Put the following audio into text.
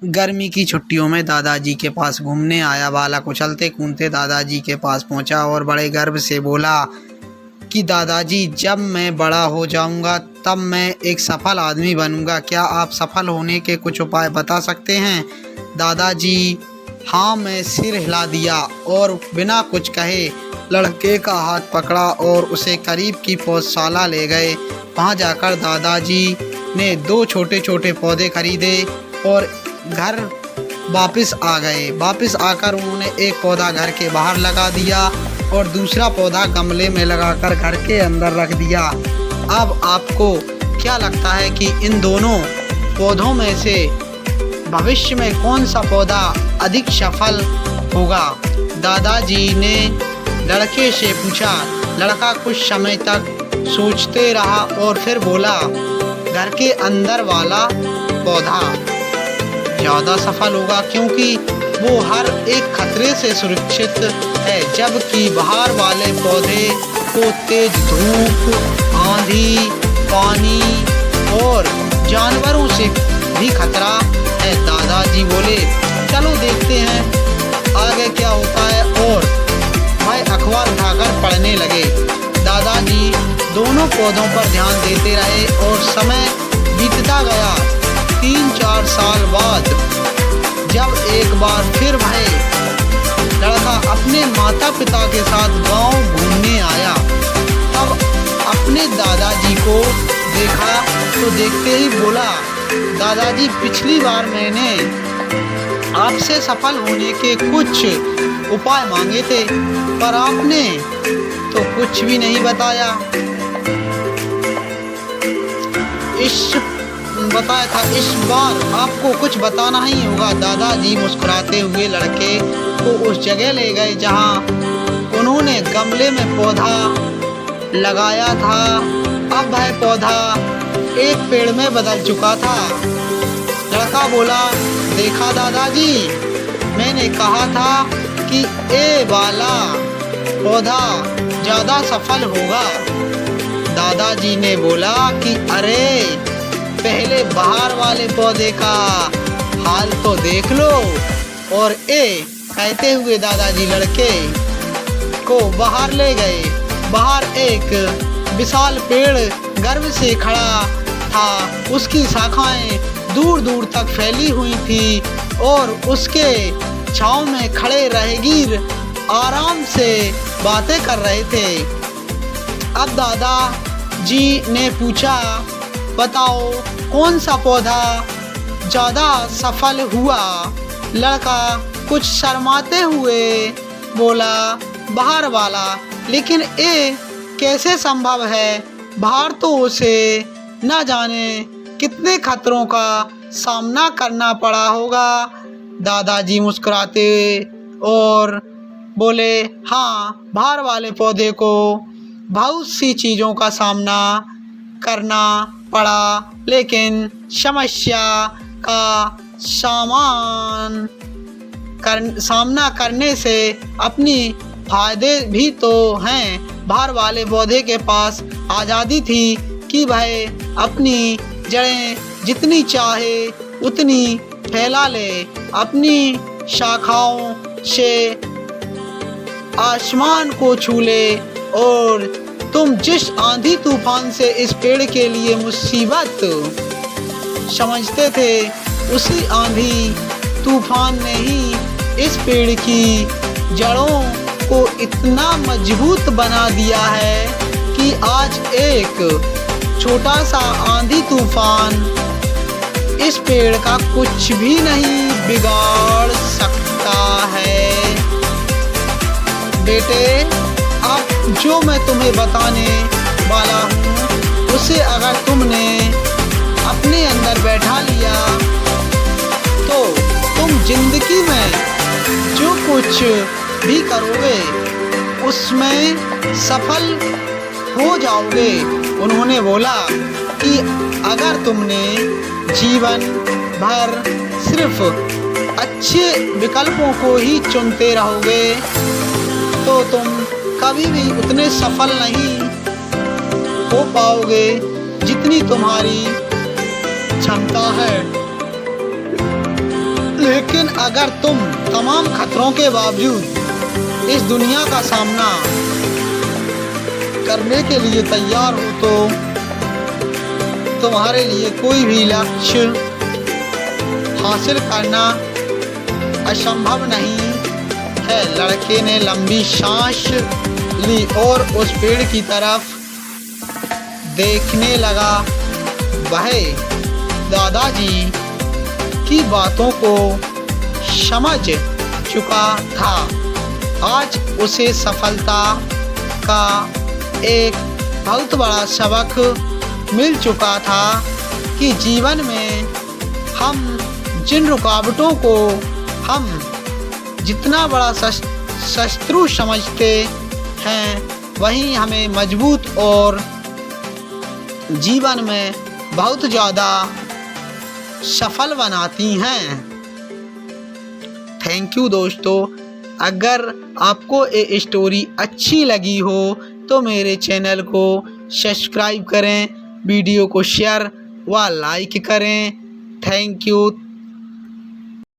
गर्मी की छुट्टियों में दादाजी के पास घूमने आया बालक उछलते कूदते दादाजी के पास पहुंचा और बड़े गर्व से बोला कि दादाजी, जब मैं बड़ा हो जाऊंगा तब मैं एक सफल आदमी बनूंगा। क्या आप सफल होने के कुछ उपाय बता सकते हैं? दादाजी हाँ में सिर हिला दिया और बिना कुछ कहे लड़के का हाथ पकड़ा और उसे करीब की पौधशाला ले गए। वहां जाकर दादाजी ने 2 छोटे छोटे पौधे खरीदे और घर वापस आ गए। वापस आकर उन्होंने एक पौधा घर के बाहर लगा दिया और दूसरा पौधा गमले में लगाकर घर के अंदर रख दिया। अब आपको क्या लगता है कि इन दोनों पौधों में से भविष्य में कौन सा पौधा अधिक सफल होगा? दादाजी ने लड़के से पूछा। लड़का कुछ समय तक सोचते रहा और फिर बोला, घर के अंदर वाला पौधा ज़्यादा सफल होगा, क्योंकि वो हर एक खतरे से सुरक्षित है, जबकि बाहर वाले पौधे को तेज धूप, आंधी, पानी और जानवरों से भी खतरा है। दादाजी बोले, चलो देखते हैं आगे क्या होता है, और वह अखबार उठाकर पढ़ने लगे। दादाजी दोनों पौधों पर ध्यान देते रहे और समय बीतता गया। 3-4 साल बाद जब एक बार फिर वह लड़का अपने माता पिता के साथ गांव घूमने आया, तब अपने दादाजी को देखा तो देखते ही बोला, दादाजी, पिछली बार मैंने आपसे सफल होने के कुछ उपाय मांगे थे, पर आपने तो कुछ भी नहीं बताया। इस बार आपको कुछ बताना ही होगा। दादाजी मुस्कुराते हुए लड़के को उस जगह ले गए जहां उन्होंने गमले में पौधा लगाया था। अब वह पौधा एक पेड़ में बदल चुका था। लड़का बोला, देखा दादाजी, मैंने कहा था कि ये वाला पौधा ज़्यादा सफल होगा। दादाजी ने बोला कि अरे, पहले बाहर वाले पौधे का हाल तो देख लो। और कहते हुए दादाजी लड़के को बाहर ले गए। बाहर एक विशाल पेड़ गर्व से खड़ा था। उसकी शाखाएं दूर दूर तक फैली हुई थी और उसके छांव में खड़े राहगीर आराम से बातें कर रहे थे। अब दादाजी ने पूछा, बताओ कौन सा पौधा ज़्यादा सफल हुआ? लड़का कुछ शर्माते हुए बोला, बाहर वाला। लेकिन ये कैसे संभव है? बाहर तो उसे न जाने कितने खतरों का सामना करना पड़ा होगा। दादाजी मुस्कुराते और बोले, हाँ, बाहर वाले पौधे को बहुत सी चीज़ों का सामना करना पड़ा, लेकिन समस्या का सामना करने से अपनी फायदे भी तो हैं। बाहर वाले पौधे के पास आज़ादी थी कि वह अपनी जड़ें जितनी चाहे उतनी फैला ले, अपनी शाखाओं से आसमान को छू ले। और तुम जिस आंधी तूफान से इस पेड़ के लिए मुसीबत समझते थे, उसी आंधी तूफान ने ही इस पेड़ की जड़ों को इतना मजबूत बना दिया है कि आज एक छोटा सा आंधी तूफान इस पेड़ का कुछ भी नहीं बिगाड़ सकता है। बेटे, अब जो मैं तुम्हें बताने वाला हूँ, उसे अगर तुमने अपने अंदर बैठा लिया तो तुम जिंदगी में जो कुछ भी करोगे उसमें सफल हो जाओगे। उन्होंने बोला कि अगर तुमने जीवन भर सिर्फ अच्छे विकल्पों को ही चुनते रहोगे तो तुम कभी भी उतने सफल नहीं हो पाओगे जितनी तुम्हारी क्षमता है। अगर तुम तमाम खतरों के बावजूद इस दुनिया का सामना करने के लिए तैयार हो तो तुम्हारे लिए कोई भी लक्ष्य हासिल करना असंभव नहीं है। लड़के ने लंबी सांस ली और उस पेड़ की तरफ देखने लगा। वह दादाजी की बातों को समझ चुका था। आज उसे सफलता का एक बहुत बड़ा सबक मिल चुका था कि जीवन में हम जिन रुकावटों को हम जितना बड़ा शत्रु समझते हैं वही हमें मजबूत और जीवन में बहुत ज़्यादा सफल बनाती हैं। थैंक यू दोस्तों। अगर आपको ये स्टोरी अच्छी लगी हो तो मेरे चैनल को सब्सक्राइब करें, वीडियो को शेयर व लाइक करें। Thank you.